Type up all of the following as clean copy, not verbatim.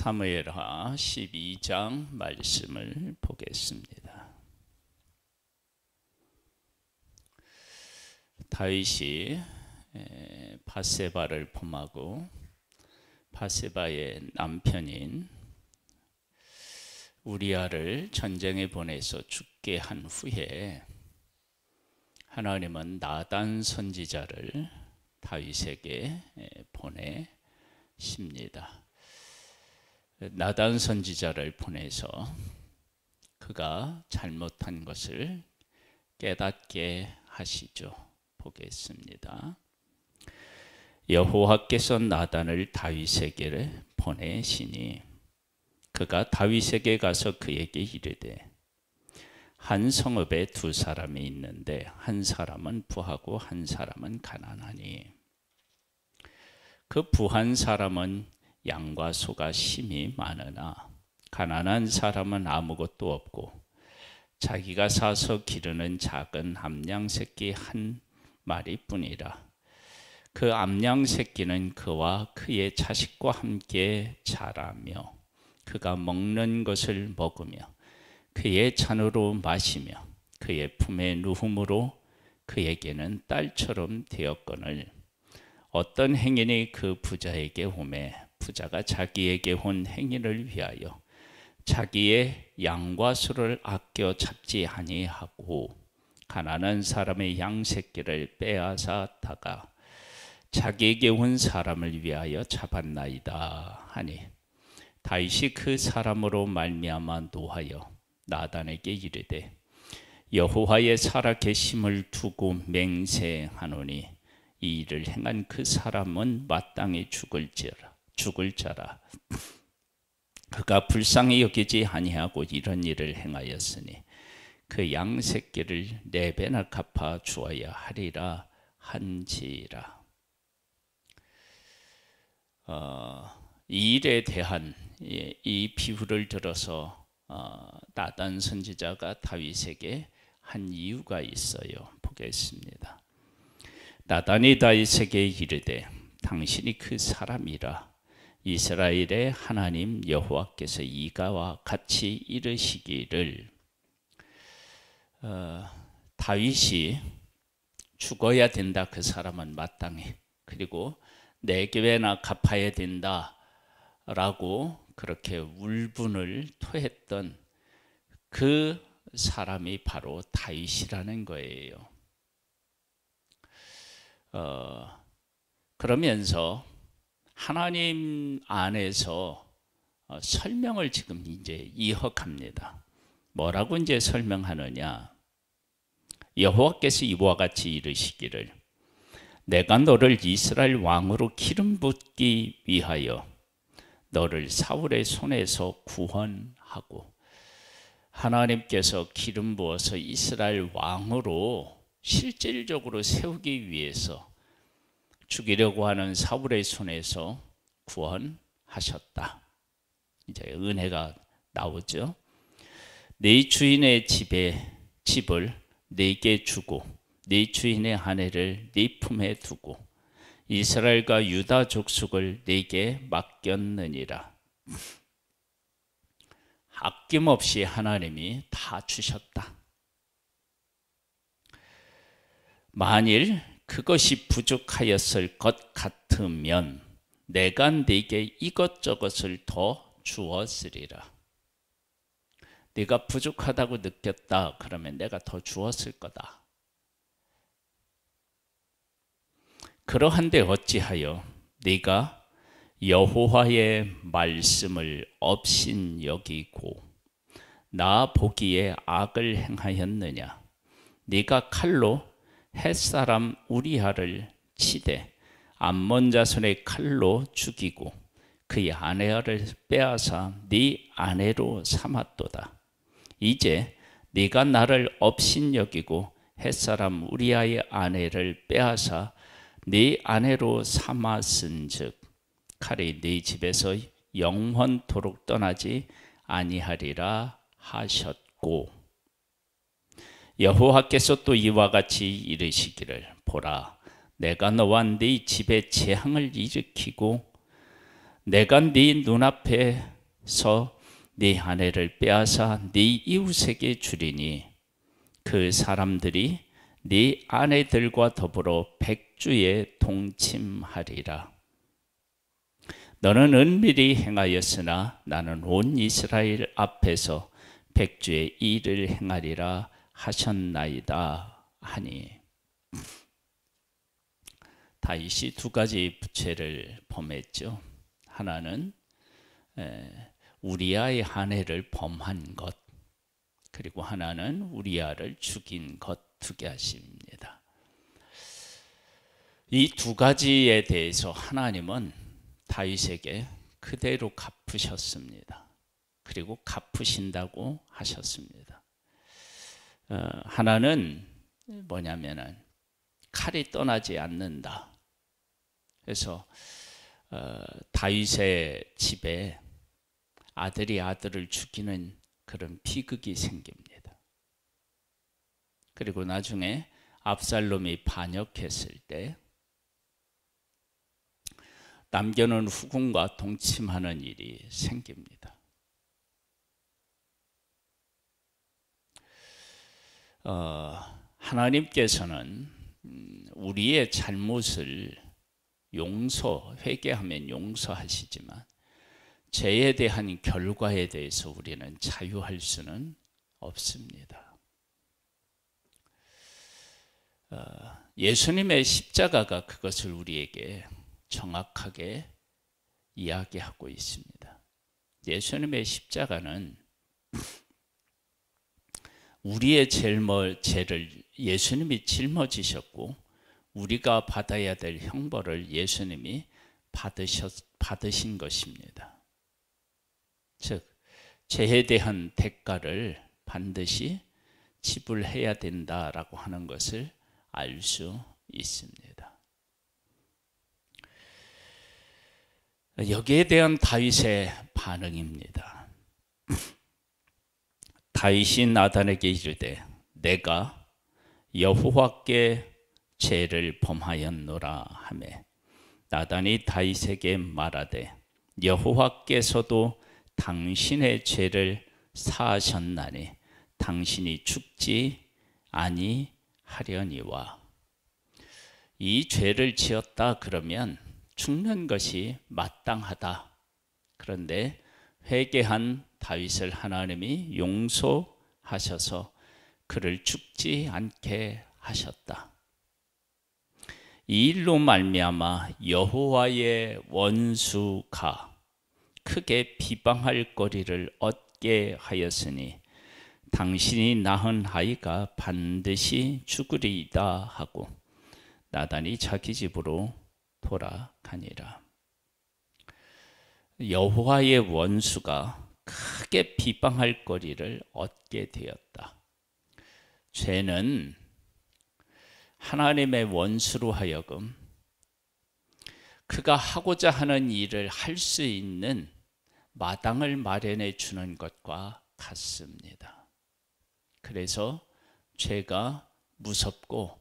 사무엘하 12장 말씀을 보겠습니다. 다윗이 밧세바를 범하고 밧세바의 남편인 우리아를 전쟁에 보내서 죽게 한 후에 하나님은 나단 선지자를 다윗에게 보내십니다. 나단 선지자를 보내서 그가 잘못한 것을 깨닫게 하시죠. 보겠습니다. 여호와께서 나단을 다윗에게 보내시니 그가 다윗에게 가서 그에게 이르되 한 성읍에 두 사람이 있는데 한 사람은 부하고 한 사람은 가난하니 그 부한 사람은 양과 소가 심히 많으나 가난한 사람은 아무것도 없고 자기가 사서 기르는 작은 암양 새끼 한 마리뿐이라. 그 암양 새끼는 그와 그의 자식과 함께 자라며 그가 먹는 것을 먹으며 그의 잔으로 마시며 그의 품에 누움으로 그에게는 딸처럼 되었거늘 어떤 행인이 그 부자에게 오매 부자가 자기에게 온 행인을 위하여 자기의 양과 소를 아껴 잡지 아니하고 가난한 사람의 양 새끼를 빼앗았다가 자기에게 온 사람을 위하여 잡았나이다 하니 다윗이 그 사람으로 말미암아 노하여 나단에게 이르되 여호와의 살아계심을 두고 맹세하노니 이 일을 행한 그 사람은 마땅히 죽을 자라. 그가 불쌍히 여기지 아니하고 이런 일을 행하였으니 그 양 새끼를 4배나 갚아 주어야 하리라 한지라. 이 일에 대한 이 비유를 들어서 나단 선지자가 다윗에게 한 이유가 있어요. 보겠습니다. 나단이 다윗에게 이르되 당신이 그 사람이라. 이스라엘의 하나님 여호와께서 이가와 같이 이르시기를 다윗이 죽어야 된다. 그 사람은 마땅히. 그리고 4배나 갚아야 된다 라고 그렇게 울분을 토했던 그 사람이 바로 다윗이라는 거예요. 그러면서 하나님 안에서 설명을 지금 이제 이어갑니다. 뭐라고 이제 설명하느냐? 여호와께서 이와 같이 이르시기를 내가 너를 이스라엘 왕으로 기름 붓기 위하여 너를 사울의 손에서 구원하고 하나님께서 기름 부어서 이스라엘 왕으로 실질적으로 세우기 위해서 죽이려고 하는 사울의 손에서 구원하셨다. 이제 은혜가 나오죠. 네 주인의 집을 네게 주고 네 주인의 아내를 네 품에 두고 이스라엘과 유다 족속을 네게 맡겼느니라. 아낌없이 하나님이 다 주셨다. 만일 그것이 부족하였을 것 같으면 내가 네게 이것저것을 더 주었으리라. 네가 부족하다고 느꼈다. 그러면 내가 더 주었을 거다. 그러한데 어찌하여 네가 여호와의 말씀을 업신여기고 나 보기에 악을 행하였느냐? 네가 칼로 햇사람 우리아를 치되 암몬 자손의 칼로 죽이고 그의 아내를 빼앗아 네 아내로 삼았도다. 이제 네가 나를 업신여기고 햇사람 우리아의 아내를 빼앗아 네 아내로 삼았은즉 칼이 네 집에서 영원토록 떠나지 아니하리라 하셨고 여호와께서 또 이와 같이 이르시기를 보라 내가 너와 네 집에 재앙을 일으키고 내가 네 눈앞에서 네 아내를 빼앗아 네 이웃에게 주리니 그 사람들이 네 아내들과 더불어 백주에 동침하리라. 너는 은밀히 행하였으나 나는 온 이스라엘 앞에서 백주의 일을 행하리라 하셨나이다 하니. 다윗이 두 가지 부채를 범했죠. 하나는 우리아의 아내를 범한 것, 그리고 하나는 우리아를 죽인 것, 두 가지입니다. 이 두 가지에 대해서 하나님은 다윗에게 그대로 갚으셨습니다. 그리고 갚으신다고 하셨습니다. 하나는 뭐냐면은 칼이 떠나지 않는다. 그래서 다윗의 집에 아들이 아들을 죽이는 그런 비극이 생깁니다. 그리고 나중에 압살롬이 반역했을 때 남겨놓은 후궁과 동침하는 일이 생깁니다. 하나님께서는 우리의 잘못을 회개하면 용서하시지만 죄에 대한 결과에 대해서 우리는 자유할 수는 없습니다. 예수님의 십자가가 그것을 우리에게 정확하게 이야기하고 있습니다. 예수님의 십자가는 우리의 죄를 예수님이 짊어지셨고 우리가 받아야 될 형벌을 예수님이 받으신 것입니다. 즉 죄에 대한 대가를 반드시 지불해야 된다라고 하는 것을 알 수 있습니다. 여기에 대한 다윗의 반응입니다. 다윗이 나단에게 이르되 내가 여호와께 죄를 범하였노라 하매 나단이 다윗에게 말하되 여호와께서도 당신의 죄를 사하셨나니 당신이 죽지 아니하려니와. 이 죄를 지었다 그러면 죽는 것이 마땅하다. 그런데 회개한 다윗을 하나님이 용서하셔서 그를 죽지 않게 하셨다. 이 일로 말미암아 여호와의 원수가 크게 비방할 거리를 얻게 하였으니 당신이 낳은 아이가 반드시 죽으리이다 하고 나단이 자기 집으로 돌아가니라. 여호와의 원수가 크게 비방할 거리를 얻게 되었다. 죄는 하나님의 원수로 하여금 그가 하고자 하는 일을 할 수 있는 마당을 마련해 주는 것과 같습니다. 그래서 죄가 무섭고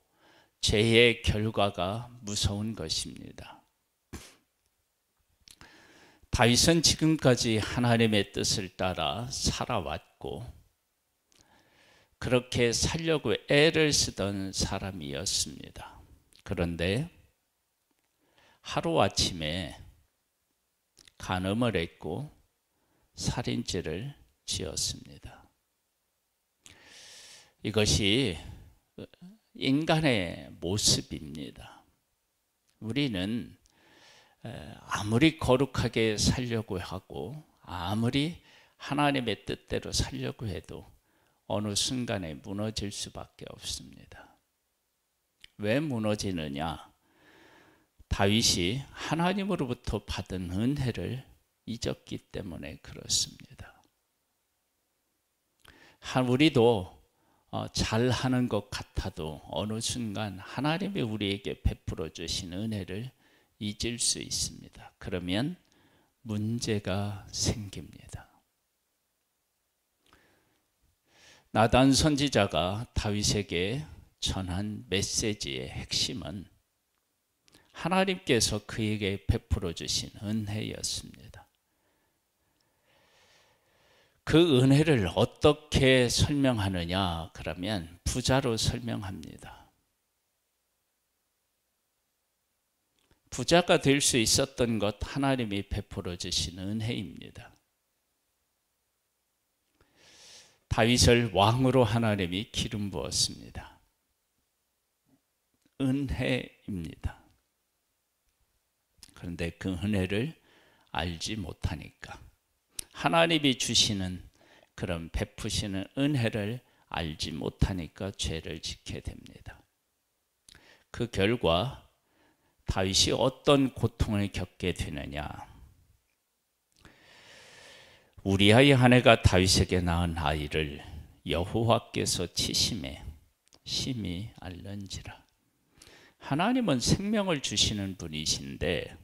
죄의 결과가 무서운 것입니다. 다윗은 지금까지 하나님의 뜻을 따라 살아왔고 그렇게 살려고 애를 쓰던 사람이었습니다. 그런데 하루아침에 간음을 했고 살인죄를 지었습니다. 이것이 인간의 모습입니다. 우리는 아무리 거룩하게 살려고 하고 아무리 하나님의 뜻대로 살려고 해도 어느 순간에 무너질 수밖에 없습니다. 왜 무너지느냐? 다윗이 하나님으로부터 받은 은혜를 잊었기 때문에 그렇습니다. 우리도 잘하는 것 같아도 어느 순간 하나님이 우리에게 베풀어 주신 은혜를 잊을 수 있습니다. 그러면 문제가 생깁니다. 나단 선지자가 다윗에게 전한 메시지의 핵심은 하나님께서 그에게 베풀어 주신 은혜였습니다. 그 은혜를 어떻게 설명하느냐? 그러면 부자로 설명합니다. 부자가 될 수 있었던 것 하나님이 베풀어 주신 은혜입니다. 다윗을 왕으로 하나님이 기름 부었습니다. 은혜입니다. 그런데 그 은혜를 알지 못하니까, 하나님이 주시는 그런 베푸시는 은혜를 알지 못하니까 죄를 짓게 됩니다. 그 결과 다윗이 어떤 고통을 겪게 되느냐? 우리아의 아내가 다윗에게 낳은 아이를 여호와께서 치심에 심히 앓는지라. 하나님은 생명을 주시는 분이신데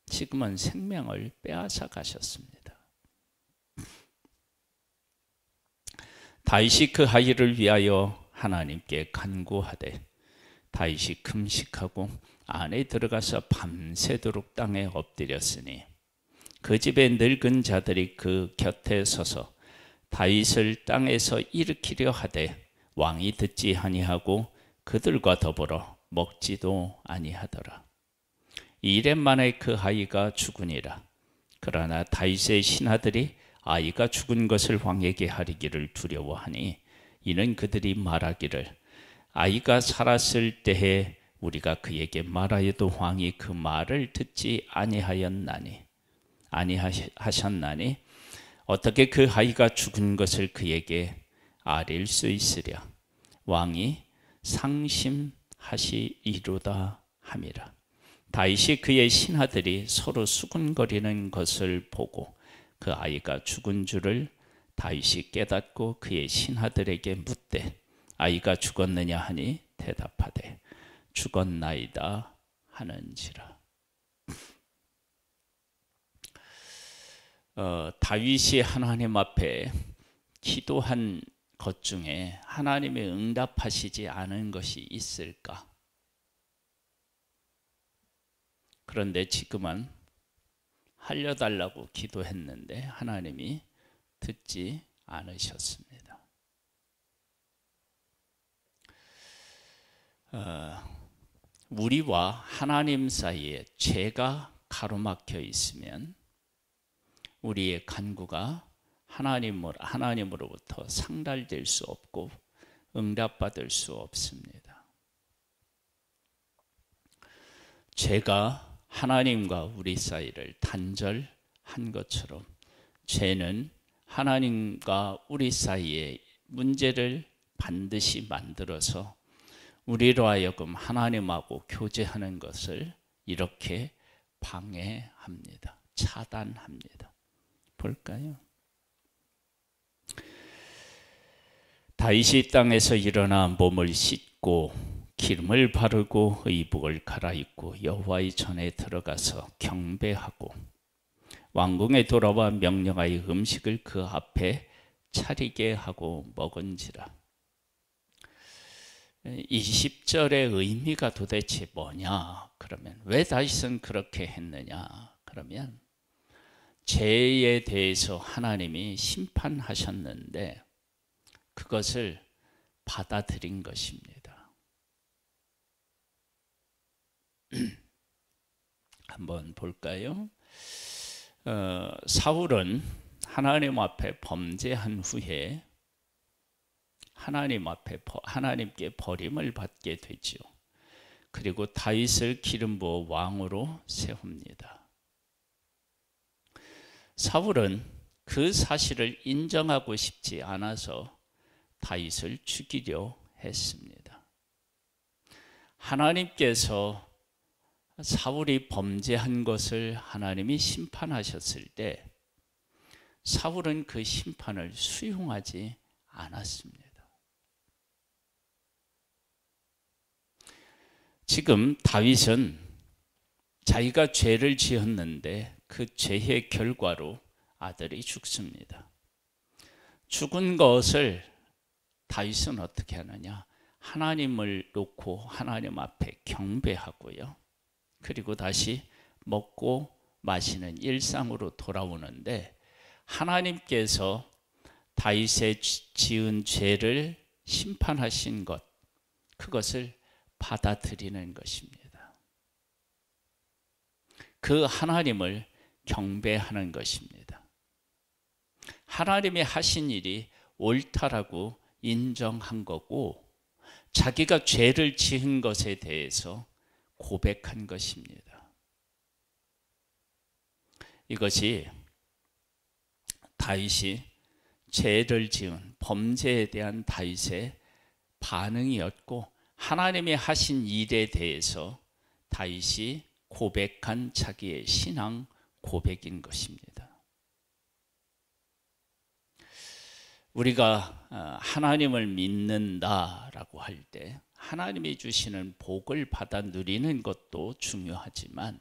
지금은 생명을 빼앗아 가셨습니다. 다윗이 그 아이를 위하여 하나님께 간구하되 다윗이 금식하고 안에 들어가서 밤새도록 땅에 엎드렸으니 그 집의 늙은 자들이 그 곁에 서서 다윗을 땅에서 일으키려 하되 왕이 듣지 아니하고 그들과 더불어 먹지도 아니하더라. 이렙 만에 그 아이가 죽으니라. 그러나 다윗의 신하들이 아이가 죽은 것을 왕에게 하리기를 두려워하니 이는 그들이 말하기를 아이가 살았을 때에 우리가 그에게 말하여도 왕이 그 말을 듣지 아니하셨나니 어떻게 그 아이가 죽은 것을 그에게 아릴 수 있으랴. 왕이 상심하시리로다 함이라. 다윗이 그의 신하들이 서로 수군거리는 것을 보고 그 아이가 죽은 줄을 다윗이 깨닫고 그의 신하들에게 묻되 아이가 죽었느냐 하니 대답하되 죽었나이다 하는지라. 다윗이 하나님 앞에 기도한 것 중에 하나님이 응답하시지 않은 것이 있을까? 그런데 지금은 알려달라고 기도했는데 하나님이 듣지 않으셨습니다. 우리와 하나님 사이에 죄가 가로막혀 있으면 우리의 간구가 하나님으로부터 상달될 수 없고 응답받을 수 없습니다. 죄가 하나님과 우리 사이를 단절한 것처럼 죄는 하나님과 우리 사이에 문제를 반드시 만들어서 우리로 하여금 하나님하고 교제하는 것을 이렇게 방해합니다. 차단합니다. 볼까요? 다윗이 땅에서 일어나 몸을 씻고 기름을 바르고 의복을 갈아입고 여호와의 전에 들어가서 경배하고 왕궁에 돌아와 명령하여 음식을 그 앞에 차리게 하고 먹은지라. 이 10절의 의미가 도대체 뭐냐? 그러면 왜 다윗은 그렇게 했느냐? 그러면 죄에 대해서 하나님이 심판하셨는데 그것을 받아들인 것입니다. 한번 볼까요? 사울은 하나님 앞에 범죄한 후에 하나님께 버림을 받게 되죠. 그리고 다윗을 기름 부어 왕으로 세웁니다. 사울은 그 사실을 인정하고 싶지 않아서 다윗을 죽이려 했습니다. 하나님께서 사울이 범죄한 것을 하나님이 심판하셨을 때 사울은 그 심판을 수용하지 않았습니다. 지금 다윗은 자기가 죄를 지었는데 그 죄의 결과로 아들이 죽습니다. 죽은 것을 다윗은 어떻게 하느냐? 하나님을 놓고 하나님 앞에 경배하고요. 그리고 다시 먹고 마시는 일상으로 돌아오는데, 하나님께서 다윗의 지은 죄를 심판하신 것, 그것을 받아들이는 것입니다. 그 하나님을 경배하는 것입니다. 하나님이 하신 일이 옳다라고 인정한 거고, 자기가 죄를 지은 것에 대해서 고백한 것입니다. 이것이 다윗이 죄를 지은 범죄에 대한 다윗의 반응이었고, 하나님이 하신 일에 대해서 다윗이 고백한 자기의 신앙 고백인 것입니다. 우리가 하나님을 믿는다라고 할 때 하나님이 주시는 복을 받아 누리는 것도 중요하지만,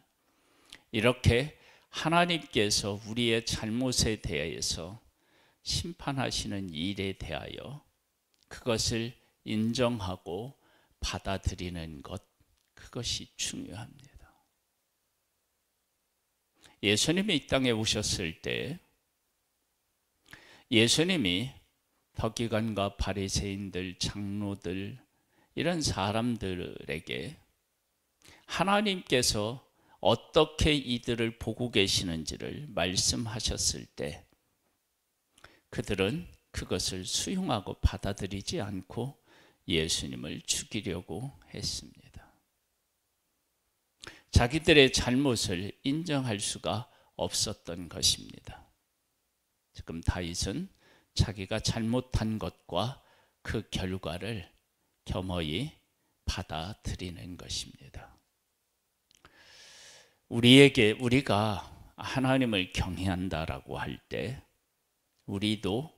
이렇게 하나님께서 우리의 잘못에 대해서 심판하시는 일에 대하여 그것을 인정하고 받아들이는 것, 그것이 중요합니다. 예수님이 이 땅에 오셨을 때 예수님이 서기관과 바리새인들, 장로들, 이런 사람들에게 하나님께서 어떻게 이들을 보고 계시는지를 말씀하셨을 때 그들은 그것을 수용하고 받아들이지 않고 예수님을 죽이려고 했습니다. 자기들의 잘못을 인정할 수가 없었던 것입니다. 지금 다윗은 자기가 잘못한 것과 그 결과를 겸허히 받아들이는 것입니다. 우리가 하나님을 경외한다라고 할 때 우리도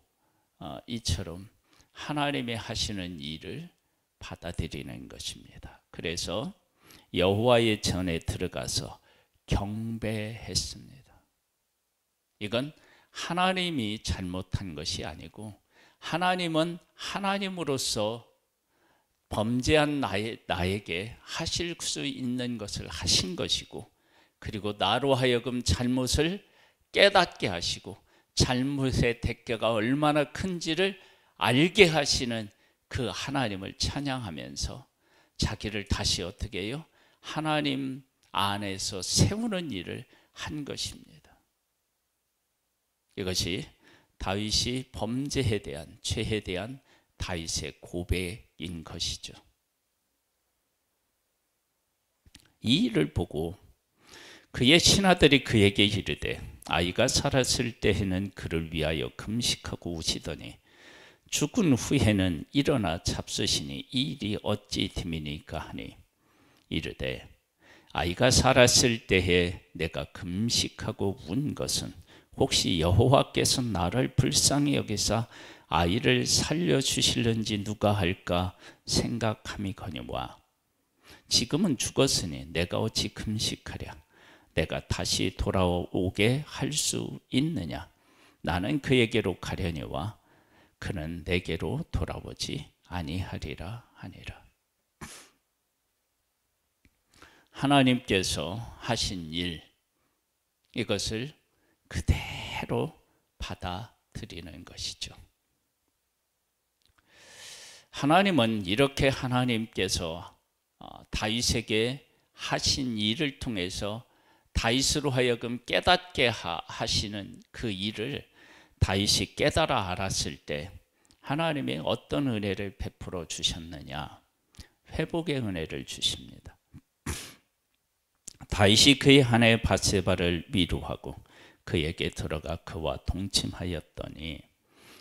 이처럼 하나님이 하시는 일을 받아들이는 것입니다. 그래서 여호와의 전에 들어가서 경배했습니다. 이건 하나님이 잘못한 것이 아니고, 하나님은 하나님으로서 범죄한 나에게 하실 수 있는 것을 하신 것이고, 그리고 나로 하여금 잘못을 깨닫게 하시고 잘못의 대가가 얼마나 큰지를 알게 하시는 그 하나님을 찬양하면서 자기를 다시 어떻게 해요? 하나님 안에서 세우는 일을 한 것입니다. 이것이 다윗이 범죄에 대한, 죄에 대한 다윗의 고백인 것이죠. 이 일을 보고 그의 신하들이 그에게 이르되 아이가 살았을 때에는 그를 위하여 금식하고 우시더니 죽은 후에는 일어나 잡수시니 이 일이 어찌 됨이니까 하니, 이르되 아이가 살았을 때에 내가 금식하고 운 것은 혹시 여호와께서 나를 불쌍히 여기사 아이를 살려주실는지 누가 할까 생각함이거니와, 지금은 죽었으니 내가 어찌 금식하랴. 내가 다시 돌아오게 할 수 있느냐. 나는 그에게로 가려니와 그는 내게로 돌아오지 아니하리라 하니라. 하나님께서 하신 일, 이것을 그대로 받아들이는 것이죠. 하나님은 이렇게 하나님께서 다윗에게 하신 일을 통해서 다윗으로 하여금 깨닫게 하시는 그 일을 다윗이 깨달아 알았을 때 하나님이 어떤 은혜를 베풀어 주셨느냐? 회복의 은혜를 주십니다. 다윗이 그의 아내 밧세바를 위로하고 그에게 들어가 그와 동침하였더니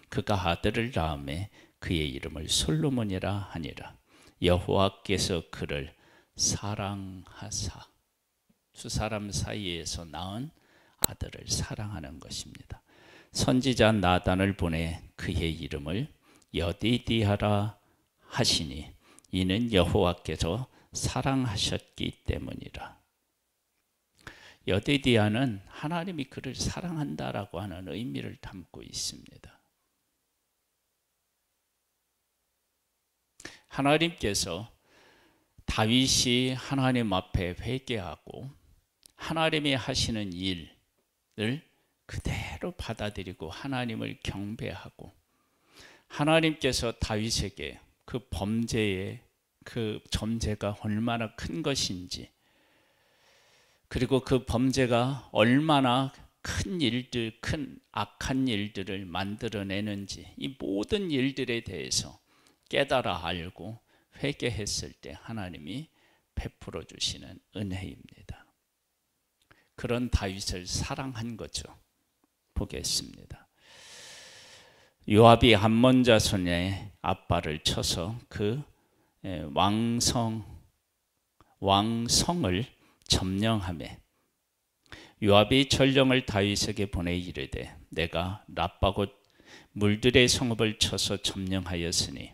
그가 아들을 낳음에 그의 이름을 솔로몬이라 하니라. 여호와께서 그를 사랑하사, 두 사람 사이에서 낳은 아들을 사랑하는 것입니다. 선지자 나단을 보내 그의 이름을 여디디아라 하시니 이는 여호와께서 사랑하셨기 때문이라. 여디디아는 하나님이 그를 사랑한다라고 하는 의미를 담고 있습니다. 하나님께서 다윗이 하나님 앞에 회개하고 하나님이 하시는 일을 그대로 받아들이고 하나님을 경배하고 하나님께서 다윗에게 그 범죄의 그 점죄가 얼마나 큰 것인지, 그리고 그 범죄가 얼마나 큰 일들, 큰 악한 일들을 만들어내는지, 이 모든 일들에 대해서 깨달아 알고 회개했을 때 하나님이 베풀어 주시는 은혜입니다. 그런 다윗을 사랑한 거죠. 보겠습니다. 요압이 암몬 자손의 아빠를 쳐서 그 왕성을 점령하며 요압이 전령을 다윗에게 보내 이르되 내가 라빠 곧 물들의 성읍을 쳐서 점령하였으니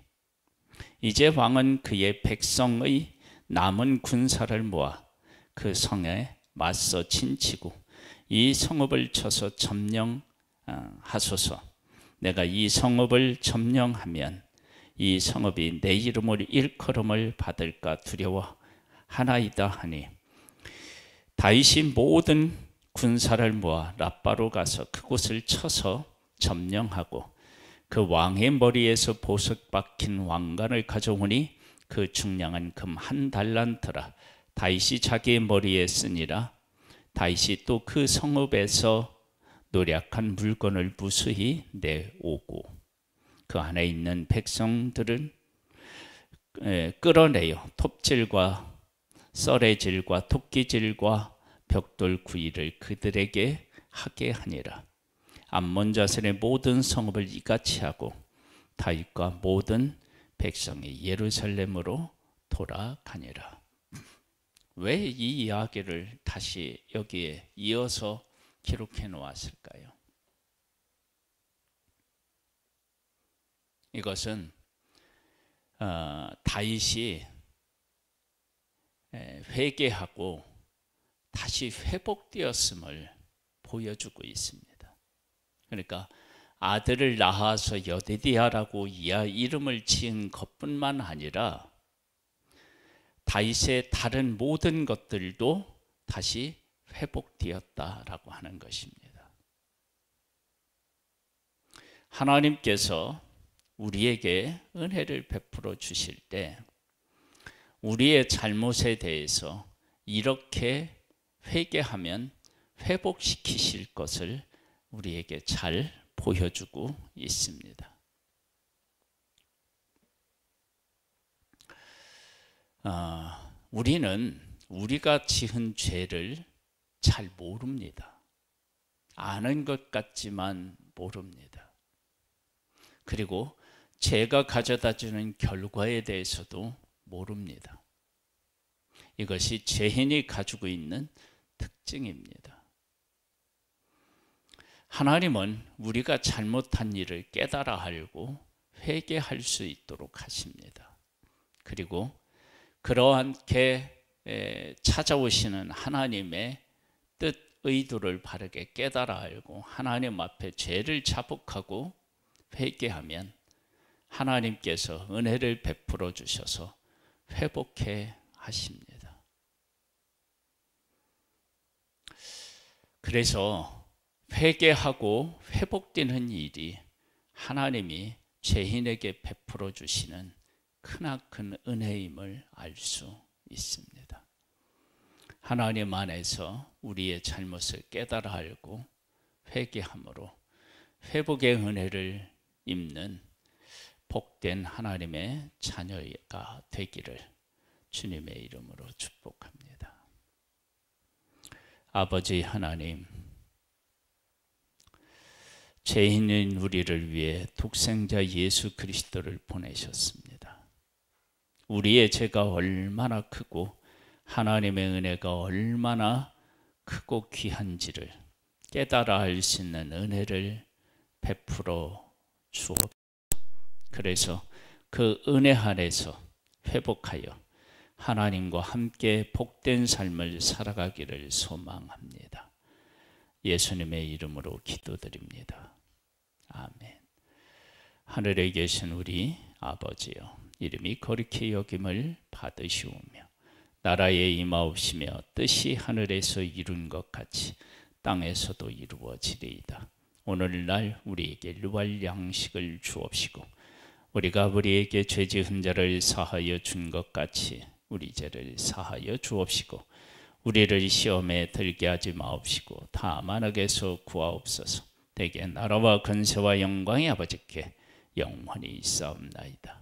이제 왕은 그의 백성의 남은 군사를 모아 그 성에 맞서 진치고 이 성읍을 쳐서 점령하소서. 내가 이 성읍을 점령하면 이 성읍이 내 이름을 일컬음을 받을까 두려워하나이다 하니 다윗이 모든 군사를 모아 라빠로 가서 그곳을 쳐서 점령하고 그 왕의 머리에서 보석 박힌 왕관을 가져오니 그 중량은 금 한 달란트라. 다윗이 자기의 머리에 쓰니라. 다윗이 또 그 성읍에서 노략한 물건을 무수히 내오고 그 안에 있는 백성들은 끌어내어 톱질과 썰의질과 토끼질과 벽돌 구이를 그들에게 하게 하니라. 암몬 자손의 모든 성읍을 이같이 하고 다윗과 모든 백성이 예루살렘으로 돌아가니라. 왜 이 이야기를 다시 여기에 이어서 기록해 놓았을까요? 이것은 다윗이 회개하고 다시 회복되었음을 보여주고 있습니다. 그러니까 아들을 낳아서 여디디아라고 이름을 지은 것뿐만 아니라 다윗의 다른 모든 것들도 다시 회복되었다라고 하는 것입니다. 하나님께서 우리에게 은혜를 베풀어 주실 때 우리의 잘못에 대해서 이렇게 회개하면 회복시키실 것을 우리에게 잘 보여주고 있습니다. 우리는 우리가 지은 죄를 잘 모릅니다. 아는 것 같지만 모릅니다. 그리고 죄가 가져다주는 결과에 대해서도 모릅니다. 이것이 죄인이 가지고 있는 특징입니다. 하나님은 우리가 잘못한 일을 깨달아 알고 회개할 수 있도록 하십니다. 그리고 그러한게 찾아오시는 하나님의 뜻, 의도를 바르게 깨달아 알고 하나님 앞에 죄를 자복하고 회개하면 하나님께서 은혜를 베풀어 주셔서 회복해 하십니다. 그래서 회개하고 회복되는 일이 하나님이 죄인에게 베풀어 주시는 크나큰 은혜임을 알 수 있습니다. 하나님 안에서 우리의 잘못을 깨달아 알고 회개함으로 회복의 은혜를 입는 복된 하나님의 자녀가 되기를 주님의 이름으로 축복합니다. 아버지 하나님, 죄인인 우리를 위해 독생자 예수 그리스도를 보내셨습니다. 우리의 죄가 얼마나 크고 하나님의 은혜가 얼마나 크고 귀한지를 깨달아 알 수 있는 은혜를 베풀어 주옵소서. 그래서 그 은혜 안에서 회복하여 하나님과 함께 복된 삶을 살아가기를 소망합니다. 예수님의 이름으로 기도드립니다. 아멘. 하늘에 계신 우리 아버지요, 이름이 거룩히 여김을 받으시오며 나라에 임하옵시며 뜻이 하늘에서 이룬 것 같이 땅에서도 이루어지리이다. 오늘날 우리에게 일용할 양식을 주옵시고 우리가 우리에게 죄 지은 자를 사하여 준 것 같이 우리 죄를 사하여 주옵시고 우리를 시험에 들게 하지 마옵시고 다만 악에서 구하옵소서. 대개 나라와 근세와 영광이 아버지께 영원히 있사옵나이다.